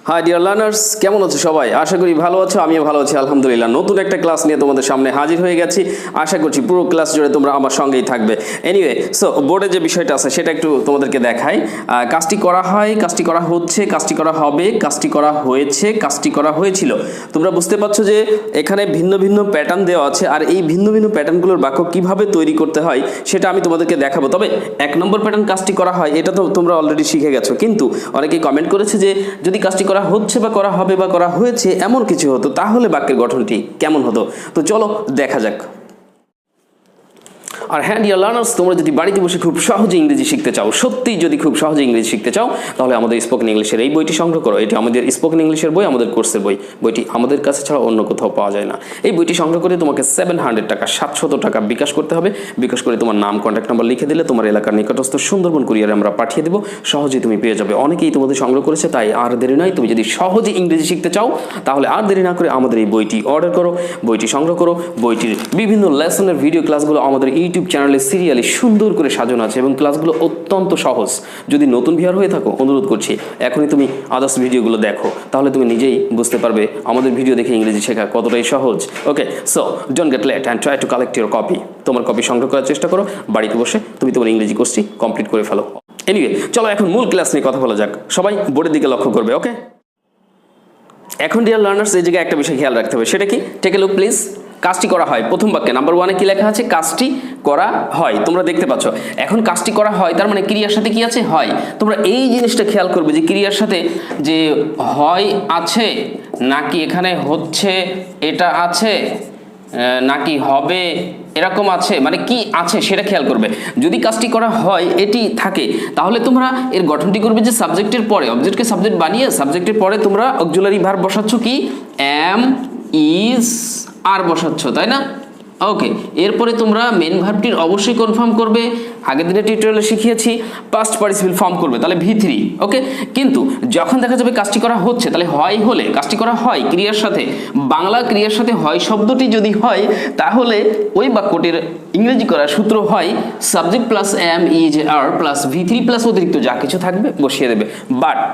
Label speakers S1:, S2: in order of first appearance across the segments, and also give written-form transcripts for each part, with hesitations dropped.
S1: High dear learners, কেমন আছো সবাই? আশা করি ভালো আছো, আমিও ভালো আছি আলহামদুলিল্লাহ। নতুন একটা ক্লাস নিয়ে তোমাদের সামনে হাজির হয়ে গেছি। আশা করছি পুরো ক্লাস জুড়ে তোমরা আমার সঙ্গেই থাকবে। এনিওয়ে, সো বোর্ডে যে বিষয়টা আছে সেটা একটু তোমাদেরকে দেখাই। কাজটি করা হয়, কাজটি করা হচ্ছে, কাজটি করা হবে, কাজটি করা হয়েছে, কাজটি করা হয়েছিল। তোমরা বুঝতে পারছো যে এখানে ভিন্ন ভিন্ন প্যাটার্ন দেওয়া আছে, আর এই ভিন্ন ভিন্ন প্যাটার্নগুলোর বাক্য কিভাবে তৈরি করতে হয় সেটা আমি তোমাদেরকে দেখাবো। তবে 1 নম্বর প্যাটার্ন কাজটি করা হয় এটা তো তোমরা অলরেডি শিখে গেছো, কিন্তু অনেকেই কমেন্ট করেছে যে যদি কাজটি করা হচ্ছে বা করা হবে বা করা হয়েছে এমন কিছু হতো তাহলে বাক্যের গঠনটি কেমন হতো। তো চলো দেখা যাক। আর হ্যাঁ ডিয়ার লার্নার্স, তোমরা যদি বাড়িতে বসে খুব সহজে ইংরেজি শিখতে চাও, সত্যি যদি খুব সহজে ইংরেজি শিখতে চাও, তাহলে আমাদের স্পোকেন ইংলিশের এই বইটি সংগ্রহ করো। এটি আমাদের স্পোকেন ইংলিশের বই, আমাদের কোর্সের বই। বইটি আমাদের কাছে ছাড়া অন্য কোথাও পাওয়া যায় না। এই বইটি সংগ্রহ করে তোমাকে 700 টাকা, 700 টাকা বিকাশ করতে হবে। বিকাশ করে তোমার নাম, কন্ট্যাক্ট নাম্বার লিখে দিলে তোমার এলাকার নিকটস্থ সুন্দরবন কুরিয়ারে আমরা পাঠিয়ে দেবো। সহজেই তুমি পেয়ে যাবে। অনেকেই তোমাদের সংগ্রহ করেছে, তাই আর দেরি নয়। তুমি যদি সহজে ইংরেজি শিখতে চাও তাহলে আর দেরি না করে আমাদের এই বইটি অর্ডার করো, বইটি সংগ্রহ করো। বইটির বিভিন্ন লেসনের ভিডিও ক্লাসগুলো আমাদের ইউটিউব চ্যানেলে সিরিয়ালি সুন্দর করে সাজানো আছে এবং ক্লাসগুলো অত্যন্ত সহজ। যদি নতুন ভিউয়ার হয়ে থাকো, অনুরোধ করছি এখনই তুমি আদার্স ভিডিওগুলো দেখো, তাহলে তুমি নিজেই বুঝতে পারবে আমাদের ভিডিও দেখে ইংরেজি শেখা কতটাই সহজ। Okay, so don't get late and try to collect your copy. তোমার কপি সংগ্রহ করার চেষ্টা করো। বাড়িতে বসে তুমি তোমার ইংরেজি কোর্সটি কমপ্লিট করে ফেলো। এনিওয়ে, চলো এখন মূল ক্লাস নিয়ে কথা বলা যাক। সবাই বোর্ডের দিকে লক্ষ্য করবে। ওকে, এখন ডিয়ার লার্নার্স, এই জায়গায় একটা বিষয় খেয়াল রাখতে হবে। সেটা কি? Take a look please. কাজটি করা হয়, প্রথম বাক্যে নাম্বার 1-এ কি লেখা আছে? কাজটি করা হয়। তোমরা দেখতে পাচ্ছ এখন কাজটি করা হয়, তার মানে ক্রিয়ার সাথে কি আছে? হয়। তোমরা এই জিনিসটা খেয়াল করবে যে ক্রিয়ার সাথে যে হয় আছে নাকি এখানে হচ্ছে এটা আছে নাকি হবে এরকম আছে, মানে কি আছে সেটা খেয়াল করবে। যদি কাজটি করা হয় এটি থাকে, তাহলে তোমরা এর গঠনটি করবে যে সাবজেক্টের পরে, অবজেক্টকে সাবজেক্ট বানিয়ে সাবজেক্টের পরে তোমরা অক্সিলারি ভার্ব বসাচ্ছ কি? এম, ইজ, আর বসাচ্ছ, তাই না? ওকে, এরপরে তোমরা মেন ভার্বটির অবশ্যই কনফার্ম করবে। আগের দিনে টিউটোরিয়ালে শিখিয়েছি পাস্ট পার্টিসিপল ফর্ম করবে, তাহলে V3। ওকে, কিন্তু যখন দেখা যাবে কাজটি করা হচ্ছে, তাহলে হয় হলে কাজটি করা হয় ক্রিয়ার সাথে, বাংলা ক্রিয়ার সাথে হয় শব্দটি যদি হয়, তাহলে ওই বাক্যটির ইংরেজি করার সূত্র হয় subject plus am, is, are plus V3 plus অতিরিক্ত যা কিছু থাকবে বসিয়ে দেবে। বাট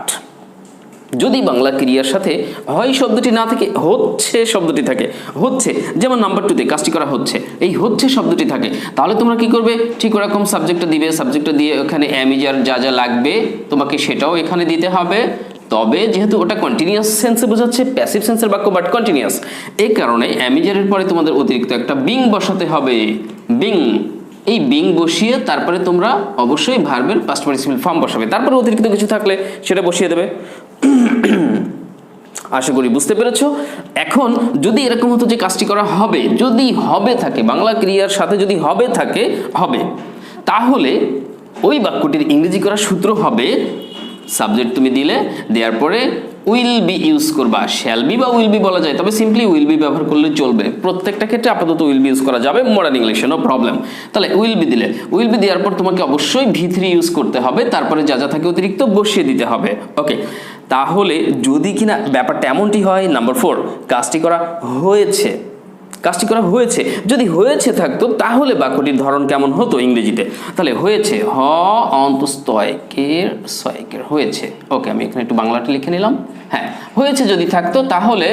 S1: যদি বাংলা ক্রিয়ার সাথে হয় শব্দটি না থাকে, হচ্ছে শব্দটি থাকে, হচ্ছে, যেমন নাম্বার 2-তে কাজটি করা হচ্ছে, এই হচ্ছে শব্দটি থাকে, তাহলে তোমরা কি করবে? ঠিক ওরকম সাবজেক্টটা দিবে। সাবজেক্টটা দিয়ে ওখানে অ্যামিজার যা যা লাগবে তোমাকে সেটাও এখানে দিতে হবে। তবে যেহেতু ওটা কন্টিনিউয়াস সেন্সে বোঝাচ্ছে, প্যাসিভ সেন্সের বাক্য বাট কন্টিনিউয়াস, এই কারণে অ্যামিজারের পরে তোমাদের অতিরিক্ত একটা বিং বসাতে হবে। বিং, এই বিং বসিয়ে তারপরে তোমরা অবশ্যই ভার্বের পাস্ট পার্টিসিপল ফর্ম বসাবে। তারপরে অতিরিক্ত কিছু থাকলে সেটা বসিয়ে দেবে। আশা করি বুঝতে পেরেছো। এখন যদি এরকম হতো যে কাজটি করা হবে, যদি হবে থাকে, বাংলা ক্রিয়ার সাথে যদি হবে থাকে, হবে, তাহলে ওই বাক্যটির ইংরেজি করার সূত্র হবে সাবজেক্ট তুমি দিলে, দেওয়ার পরে উইল বি ইউজ করবা। শ্যাল বি বা উইল বি বলা যায়, তবে সিম্পলি উইল বি ব্যবহার করলে চলবে। প্রত্যেকটা ক্ষেত্রে আপাতত উইল বি ইউজ করা যাবে, মডার্ন ইংলিশে নো প্রবলেম। তাহলে উইল বি দিলে, উইল বি দেওয়ার পর তোমাকে অবশ্যই V3 ইউজ করতে হবে, তারপরে যা যা থাকে অতিরিক্ত বসিয়ে দিতে হবে। ওকে, তাহলে যদি কিনা ব্যাপারটা এমনটি হয়, নাম্বার 4, কাজটি করা হয়েছে, কাজটি করা হয়েছে, যদি হয়েছে থাকতো তাহলে বাক্যটির ধরন কেমন হতো ইংরেজিতে? তাহলে হয়েছে, হ অন্তস্তয়কের সয়কের হয়েছে। ওকে, আমি এখানে একটু বাংলাটা লিখে নিলাম। হ্যাঁ, হয়েছে যদি থাকতো তাহলে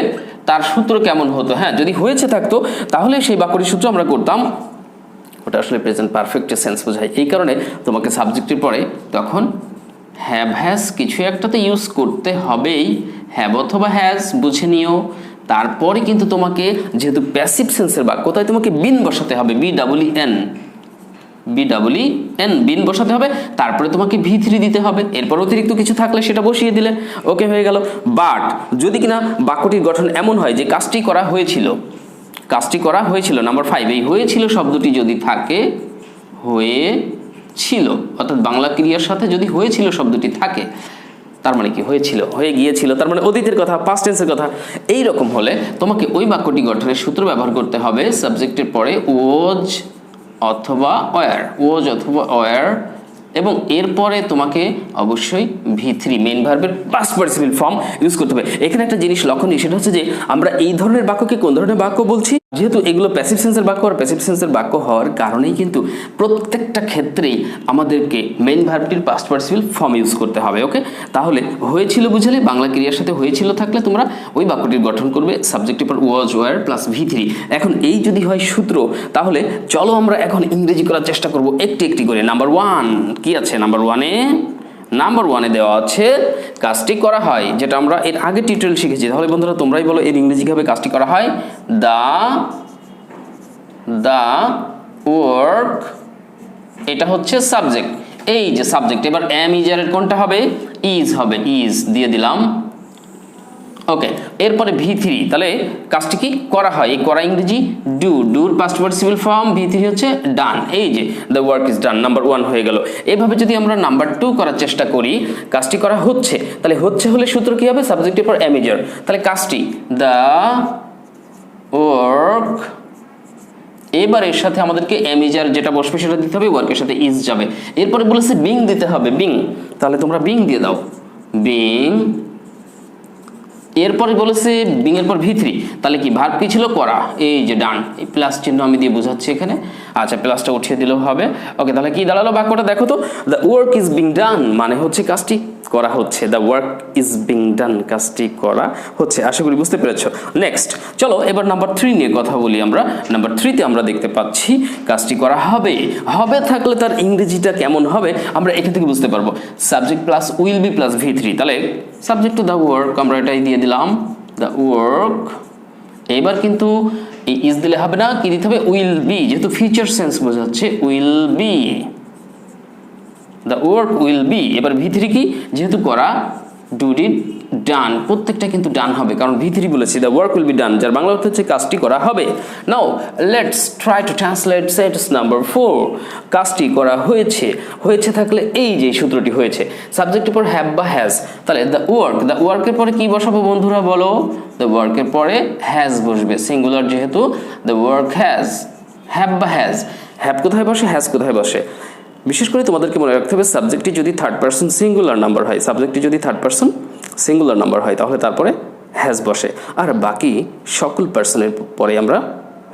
S1: তার সূত্র কেমন হতো? হ্যাঁ, যদি হয়েছে থাকতো তাহলে সেই বাক্যটির সূত্র আমরা করতাম, ওটা আসলে প্রেজেন্ট পারফেক্টের সেন্স বোঝায়, এই কারণে তোমাকে সাবজেক্টের পরে তখন হ্যাভ হ্যাজ কিছু একটাতে ইউজ করতে হবেই। হ্যাভ অথবা হ্যাজ বুঝে নিও। তারপরে কিন্তু তোমাকে যেহেতু প্যাসিভ সেন্সের বাক্য, তাই তোমাকে বিন বসাতে হবে। BEEN, বিন বসাতে হবে। তারপরে তোমাকে V3 দিতে হবে। এরপর অতিরিক্ত কিছু থাকলে সেটা বসিয়ে দিলে ওকে, হয়ে গেল। বাট যদি কিনা বাক্যটির গঠন এমন হয় যে কাজটি করা হয়েছিল, কাজটি করা হয়েছিল, নাম্বার 5, এই হয়েছিল শব্দটি যদি থাকে, হয়েছিল, অর্থাৎ বাংলা ক্রিয়ার সাথে যদি হয়েছিল শব্দটি থাকে, তার মানে কি? হয়েছিল, হয়ে গিয়েছিল, তার মানে অতীতের কথা, পাস্ট টেন্সের কথা। এই রকম হলে তোমাকে ওই বাক্যটি গঠনের সূত্র ব্যবহার করতে হবে সাবজেক্টের পরে ওয়াজ অথবা ওয়্যার, ওয়াজ অথবা ওয়্যার, এবং এরপরে তোমাকে অবশ্যই V3 মেইন ভার্বের পাস্ট পার্টিসিপল ফর্ম ইউজ করতে হবে। এখানে একটা জিনিস লক্ষণীয়, সেটা হচ্ছে যে আমরা এই ধরনের বাক্যকে কোন ধরনের বাক্য বলছি? যেহেতু এগুলো প্যাসিভ সেন্সের বাক্য আর প্যাসিভ সেন্সের বাক্য হওয়ার কারণেই কিন্তু প্রত্যেকটা ক্ষেত্রেই আমাদেরকে মেইন ভার্বটির পাস্ট পার্টিসিপল ফর্ম ইউজ করতে হবে। ওকে, তাহলে হয়েছিল বুঝলে বাংলা ক্রিয়ার সাথে হয়েছিল থাকলে তোমরা ওই বাক্যটির গঠন করবে সাবজেক্টের পর ওয়াজ ওয়ার প্লাস V3। এখন এই যদি হয় সূত্র, তাহলে চলো আমরা এখন ইংরেজি করার চেষ্টা করব একটি একটি করে। নাম্বার 1 কি আছে? নাম্বার ওয়ানে দেওয়া আছে কাজটি করা হয়, যেটা আমরা এর আগে টিউটোরিয়াল শিখেছি। তাহলে বন্ধুরা তোমরাই বলো এর ইংরেজি কিভাবে কাজটি করা হয়। দা ওয়ার্ক, এটা হচ্ছে সাবজেক্ট, এই যে সাবজেক্ট। এবার এম ইজারের কোনটা হবে? ইজ হবে, ইজ দিয়ে দিলাম। ওকে, এরপরে V3, তাহলে কাজটি কি করা হয়? এই করা ইংরেজি ডু, ডুর পাস্ট পার্টিসিপল ফর্ম V3 হচ্ছে ডান। এই যে the work is done, number 1 হয়ে গেল। এভাবে যদি আমরা নাম্বার 2 করার চেষ্টা করি, কাজটি করা হচ্ছে, তাহলে হচ্ছে হলে সূত্র কি হবে? সাবজেক্টের পর এম ইজার, তাহলে কাজটি দ্য ওয়ার্ক, এবার এর সাথে আমাদেরকে এম ইজার যেটা বসবে সেটা দিতে হবে, ওয়ার্কের সাথে ইজ যাবে। এরপরে বলেছে বিং দিতে হবে, বিং, তাহলে তোমরা বিং দিয়ে দাও, বিং। এরপরে বলেছে বিং এর পর V3, তাহলে কি ভার্ব কি ছিল? করা, এই যে ডান। এই প্লাস চিহ্ন আমি দিয়ে বোঝাচ্ছি এখানে, আচ্ছা প্লাসটা উঠিয়ে দিলেও হবে। ওকে, তাহলে কি দাঁড়ালো বাক্যটা দেখো তো, দ্য ওয়ার্ক ইজ বিং ডান মানে হচ্ছে কাজটি করা হচ্ছে, দ্য ওয়ার্ক ইজ বিং ডান, কাজটি করা হচ্ছে। আশা করি বুঝতে পেরেছো। নেক্সট চলো এবার নাম্বার 3 নিয়ে কথা বলি আমরা। নাম্বার 3 তে আমরা দেখতে পাচ্ছি কাজটি করা হবে, হবে থাকলে তার ইংরেজিটা কেমন হবে আমরা এখান থেকে বুঝতে পারবো। Subject plus will be plus V3, তাহলে সাবজেক্ট টু দ্য ওয়ার্ক আমরা এটাই দিয়ে দিলাম, দ্য ওয়ার্ক। এবার কিন্তু এই ইজ দিলে হবে না, কি দিতে হবে? উইল বি, যেহেতু ফিউচার সেন্স বোঝাচ্ছে, will be, the work will be. এবার V3 কি? যেহেতু করা, ডু ডিড ডান, প্রত্যেকটা কিন্তু ডান হবে কারণ V3 বলেছি, the work will be done, যার বাংলা অর্থ হচ্ছে কাজটি করা হবে। নাও let's try to translate sentence number 4। কাজটি করা হয়েছে, হয়েছে থাকলে এই যে সূত্রটি হয়েছে, সাবজেক্টের পর হ্যাভ বা হ্যাজ, তাহলে দ্য ওয়ার্ক, দ্য ওয়ার্কের পরে কি বসাবো বন্ধুরা বলো? দ্য ওয়ার্কের পরে হ্যাজ বসবে, সিঙ্গুলার যেহেতু, দ্য ওয়ার্ক হ্যাজ, হ্যাভ বা হ্যাজ, হ্যাভ কোথায় বসে, হ্যাজ কোথায় বসে? বিশেষ করে তোমাদেরকে মনে রাখতে হবে সাবজেক্টটি যদি থার্ড পারসন সিঙ্গুলার নাম্বার হয়, সাবজেক্টটি যদি থার্ড পারসন সিঙ্গুলার নাম্বার হয় তাহলে তারপরে হ্যাজ বসে, আর বাকি সকল পার্সনের পরে আমরা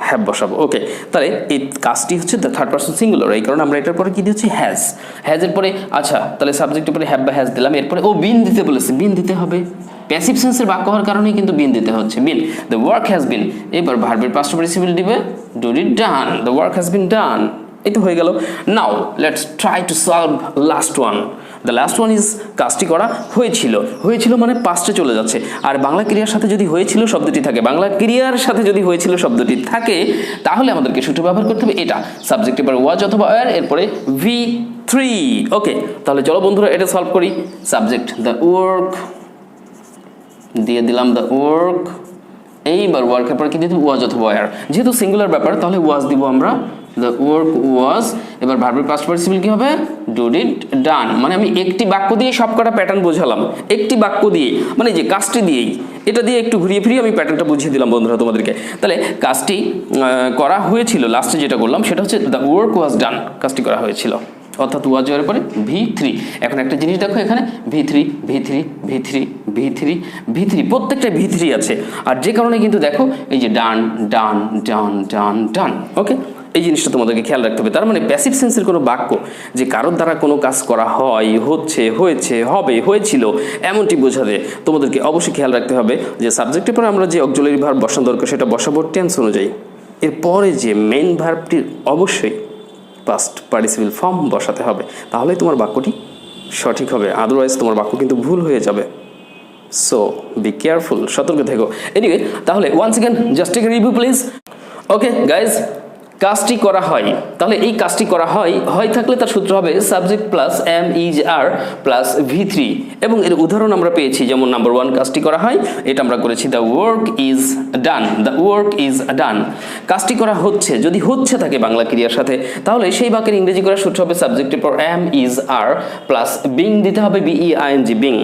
S1: হ্যাভ বসাবো। ওকে, তাহলে এই কাজটি হচ্ছে দ্য থার্ড পারসন সিঙ্গুলার, এই কারণে আমরা এটার পরে কি দিচ্ছি? হ্যাজ। হ্যাজের পরে আচ্ছা তাহলে সাবজেক্টের পরে হ্যাভ বা হ্যাজ দিলাম, এরপরে ও বিন দিতে বলেছে, বিন দিতে হবে, প্যাসিভ সেন্সের বাক্য হওয়ার কারণেই কিন্তু বিন দিতে হচ্ছে, been. The work has been, এবার ভার্বের পাস্ট পার্টিসিপল দিবে, do did done, the work has been done, এটা হয়ে গেল। Now let's try to solve last one. The last one is কাজটি করা হয়েছিল, হয়েছিল মানে পাস্টে চলে যাচ্ছে, আর বাংলা ক্রিয়ার সাথে যদি হয়েছিল শব্দটি থাকে, বাংলা ক্রিয়ার সাথে যদি হয়েছিল শব্দটি থাকে তাহলে আমাদেরকে সূত্র ব্যবহার করতে হবে এটা, সাবজেক্ট এবার ওয়াজ অথবা ওয়্যার, এরপরে V3। ওকে, তাহলে চলো বন্ধুরা এটা সলভ করি। সাবজেক্ট দ্য ওয়ার্ক দিয়ে দিলাম, দ্য ওয়ার্ক। এইবার ওয়ার্কের পরে কি দিতে? ওয়াজ অথবা ওয়্যার, যেহেতু সিঙ্গুলার ব্যাপার তাহলে ওয়াজ দিব আমরা, দ্য ওয়ার্ক ওয়াজ। এবার ভার্বের পাস্ট পার্টিসিপল কি হবে? ডু ডিড ডান, মানে আমি একটি বাক্য দিয়ে সবকটা প্যাটার্ন বোঝালাম, একটি বাক্য দিয়ে মানে যে কাজটি দিয়েই, এটা দিয়ে একটু ঘুরিয়ে ফিরিয়ে আমি প্যাটার্নটা বুঝিয়ে দিলাম বন্ধুরা তোমাদেরকে। তাহলে কাজটি করা হয়েছিল, লাস্টে যেটা করলাম সেটা হচ্ছে দ্য ওয়ার্ক ওয়াজ ডান, কাজটি করা হয়েছিল, অর্থাৎ ওয়াজ এর পরে V3। এখন একটা জিনিস দেখো এখানে V3 V3 V3 V3 V3 প্রত্যেকটা V3 আছে, আর যে কারণে কিন্তু দেখো এই যে ডান ডান ডান ডান ডান। ওকে, এই জিনিসটা তোমাদেরকে খেয়াল রাখতে হবে। তার মানে প্যাসিভ সেন্সের কোনো বাক্য যে কারোর দ্বারা কোনো কাজ করা হয়, হচ্ছে, হয়েছে, হবে, হয়েছিল এমনটি বোঝাতে তোমাদেরকে অবশ্যই খেয়াল রাখতে হবে যে সাবজেক্টের পরে আমরা যে অক্সিলারি ভার্ব বসানো দরকার সেটা বসাবো টেন্স অনুযায়ী, এরপরে যে মেইন ভার্বটির অবশ্যই পাস্ট পার্টিসিপল ফর্ম বসাতে হবে, তাহলেই তোমার বাক্যটি সঠিক হবে, আদারওয়াইজ তোমার বাক্য কিন্তু ভুল হয়ে যাবে। সো বি কেয়ারফুল, সতর্ক থেকো। এনিওয়ে, তাহলে once again just take review please. Okay guys, কাজটি করা হয়, তাহলে এই কাজটি করা হয়, হয় থাকলে তার সূত্র হবে subject plus am is are plus V3, এবং এর উদাহরণ আমরা পেয়েছি, যেমন নাম্বার 1 কাজটি করা হয়, এটা আমরা করেছি the work is done, the work is ডান। কাজটি করা হচ্ছে, যদি হচ্ছে থাকে বাংলা ক্রিয়ার সাথে তাহলে সেই বাক্যের ইংরেজি করার সূত্র হবে সাবজেক্টের পর am is are plus being দিতে হবে BEING, বিং,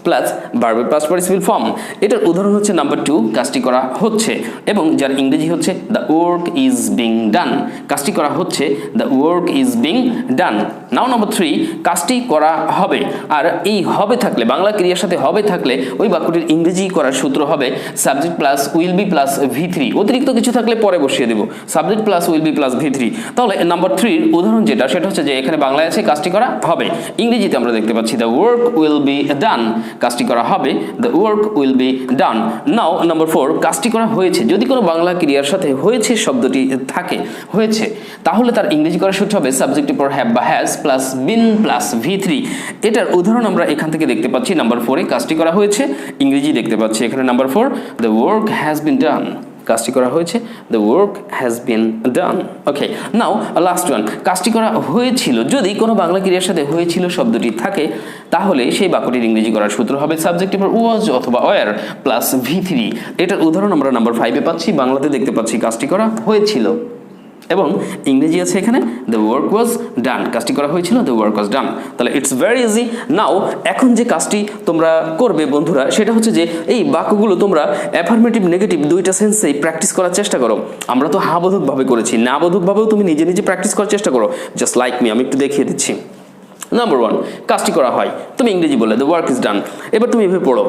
S1: প্লাস ভার্বের পাস্ট পার্টিসিপল ফর্ম। এটার উদাহরণ হচ্ছে নাম্বার 2 কাজটি করা হচ্ছে, এবং যার ইংরেজি হচ্ছে the work is being done. Done কাজটি করা হচ্ছে the work is being done now number 3 কাজটি করা হবে আর এই হবে থাকলে বাংলা ক্রিয়ার সাথে হবে থাকলে ওই বাক্যটির ইংরেজি করার সূত্র হবে subject plus will be plus V3 অতিরিক্ত কিছু থাকলে পরে বসিয়ে দেব subject plus will be plus V3 তাহলে নাম্বার 3 এর উদাহরণ যেটা সেটা হচ্ছে যে এখানে বাংলায় আছে কাজটি করা হবে ইংরেজিতে আমরা দেখতে পাচ্ছি the work will be done কাজটি করা হবে the work will be done now number 4 কাজটি করা হয়েছে যদি কোনো বাংলা ক্রিয়ার সাথে হয়েছে শব্দটি থাকে হয়েছে তাহলে তার ইংরেজি করার সূত্র হবে সাবজেক্টের পর হ্যাভ বা has plus been plus V3 এটার উদাহরণ আমরা এখান থেকে দেখতে পাচ্ছি নাম্বার 4 এ কাজটি করা হয়েছে ইংরেজি দেখতে পাচ্ছি এখানে number 4 the work has been done কাজটি করা হয়েছে the work has been done okay now last one কাজটি করা হয়েছিল যদি কোনো বাংলা ক্রিয়ার সাথে হয়েছিল শব্দটি থাকে তাহলে সেই বাক্যটির ইংরেজি করার সূত্র হবে সাবজেক্টের পর ওয়াজ অথবা ওয়্যার প্লাস V3 এটার উদাহরণ আমরা নাম্বার 5 এ পাচ্ছি বাংলাতে দেখতে পাচ্ছি কাজটি করা হয়েছিল এবং ইংরেজি আছে এখানে দ্য ওয়ার্ক ওয়াজ ডান কাজটি করা হয়েছিল দ্য ওয়ার্ক ওয়াজ ডান তাহলে ইটস ভেরি ইজি নাও এখন যে কাজটি তোমরা করবে বন্ধুরা সেটা হচ্ছে যে এই বাক্যগুলো তোমরা অ্যাফার্মেটিভ নেগেটিভ দুইটা সেন্সেই প্র্যাকটিস করার চেষ্টা করো আমরা তো হাবোধকভাবে করেছি না বোধকভাবেও তুমি নিজে নিজে প্র্যাকটিস করার চেষ্টা করো জাস্ট লাইক মি আমি একটু দেখিয়ে দিচ্ছি নাম্বার 1 কাজটি করা হয় তুমি ইংরেজি বললে দ্য ওয়ার্ক ইজ ডান এবার তুমি এভাবে পড়ো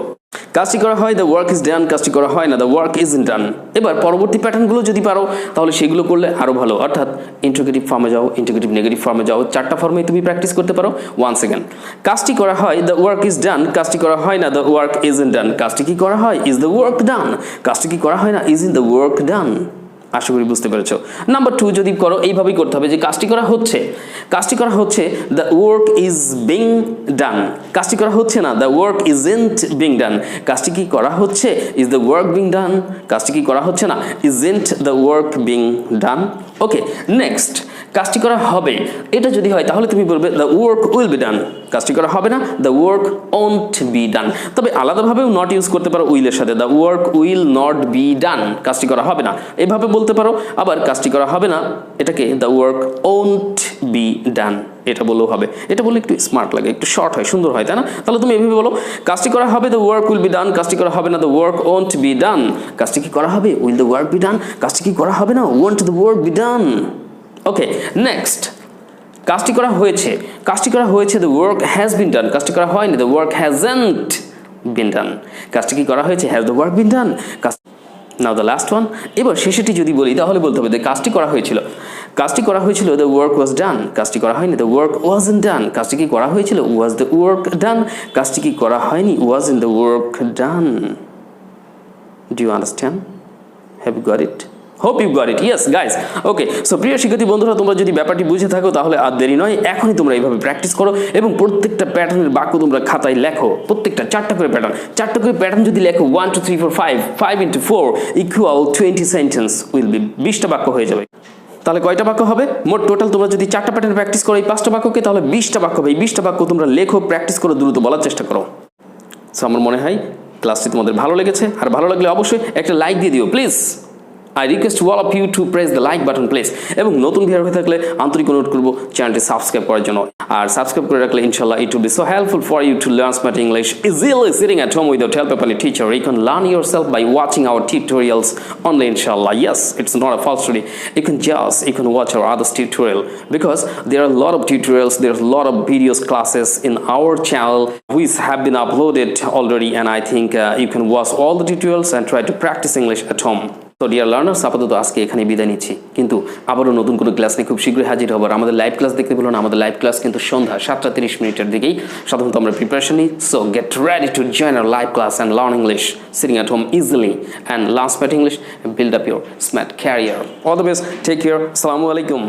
S1: কাজটি করা হয় দ্য ওয়ার্ক ইজ ডান কাজটি করা হয় না দ্য ওয়ার্ক ইজন্ট ডান এবার পরবর্তী প্যাটার্নগুলো যদি পারো তাহলে সেগুলো করলে আরো ভালো অর্থাৎ ইন্টিগ্রেটিভ ফর্মে যাও ইন্টিগ্রেটিভ নেগেটিভ ফর্মে যাও চারটা ফর্মে তুমি প্র্যাকটিস করতে পারো ওয়ান্স अगेन কাজটি করা হয় দ্য ওয়ার্ক ইজ ডান কাজটি করা হয় না দ্য ওয়ার্ক ইজন্ট ডান কাজটি কি করা হয় ইজ দ্য ওয়ার্ক ডান কাজটি কি করা হয় না is in the work done আশা করি বুঝতে পেরেছো নাম্বার 2 যদি করো এইভাবেই করতে হবে যে কাজটি করা হচ্ছে দ্য ওয়ার্ক ইজ বিং ডান কাজটি করা হচ্ছে না the work isn't being done কাজটি কি করা হচ্ছে is the work being done কাজটি কি করা হচ্ছে না isn't the work being done okay next কাজটি করা হবে এটা যদি হয় তাহলে তুমি বলবে the work will be done কাজটি করা হবে না the work won't be done তবে আলাদাভাবেও নট ইউজ করতে পারো উইলের সাথে the work will not be done কাজটি করা হবে না এভাবে বলতে পারো আবার কাজটি করা হবে না এটাকে the work won't be done এটা বললেও হবে এটা বললে একটু স্মার্ট লাগে একটু শর্ট হয় সুন্দর হয় তাই না তাহলে তুমি এভাবে বলো কাজটি করা হবে the work will be done কাজটি করা হবে না the work won't be done কাজটি কি করা হবে will the work be done কাজটি কি করা হবে না won't the work be done okay next কাজটি করা হয়েছে the work has been done কাজটি করা হয়নি the work hasn't bin done কাজটি কি করা হয়েছে has the work bin done now the last one এবার শেষেটি যদি বলি তাহলে বলতে হবে যে কাজটি করা হয়েছিল দ্য ওয়ার্ক ওয়াজ ডান কাজটি করা হয়নি দ্য ওয়ার্ক ওয়াজন্ট ডান কাজটি কি করা হয়েছিল ওয়াজ দ্য ওয়ার্ক ডান কাজটি কি করা হয়নি was in the work done do you understand have you got it hope you got it yes guys okay so প্রিয় শিক্ষার্থী বন্ধুরা তোমরা যদি ব্যাপারটি বুঝে থাকো তাহলে আর দেরি নয় এখনই তোমরা এইভাবে প্র্যাকটিস করো এবং প্রত্যেকটা প্যাটার্নের বাক্য তোমরা খাতায় লেখো প্রত্যেকটা চারটা করে প্যাটার্ন যদি লেখো 1 2 3 4 5 5 into 4 equal 20 sentence will be 20টা বাক্য হয়ে যাবে তাহলে কয়টা বাক্য হবে মোট টোটাল তোমরা যদি চারটা প্যাটার্ন প্র্যাকটিস করো এই 5টা বাক্যকে তাহলে 20টা বাক্য হবে এই 20টা বাক্য তোমরা লেখো প্র্যাকটিস করো দ্রুত বলার চেষ্টা করো সো আমার মনে হয় ক্লাসটি তোমাদের ভালো লেগেছে আর ভালো লাগলে অবশ্যই একটা লাইক দিয়ে দিও please I request all of you to press the like button please এবং নতুন ভিডিও হয়ে থাকলে আন্তরিক অনুরোধ করব চ্যানেলটি সাবস্ক্রাইব করার জন্য আর সাবস্ক্রাইব করে রাখলে ইনশাআল্লাহ it will be so helpful for you to learn smart English easily sitting at home without help of any teacher you can learn yourself by watching our tutorials only inshallah yes it's not a false study you can watch our other tutorial because there are a lot of tutorials there's a lot of videos classes in our channel which have been uploaded already and I think you can watch all the tutorials and try to practice English at home তো dear learners আপাতত আজকে এখানে বিদায় নিচ্ছি কিন্তু আবারও নতুন কোনো ক্লাস নিয়ে খুব শীঘ্রই হাজির হব আমাদের লাইভ ক্লাস দেখতে বলুন আমাদের লাইভ ক্লাস কিন্তু সন্ধ্যা 7:30 দিকেই সাধারণত আমরা প্রিপারেশন নিই so get ready to join our live class and learn English sitting at home easily and learn smart English build up your smart career all the best take care আসসালামু আলাইকুম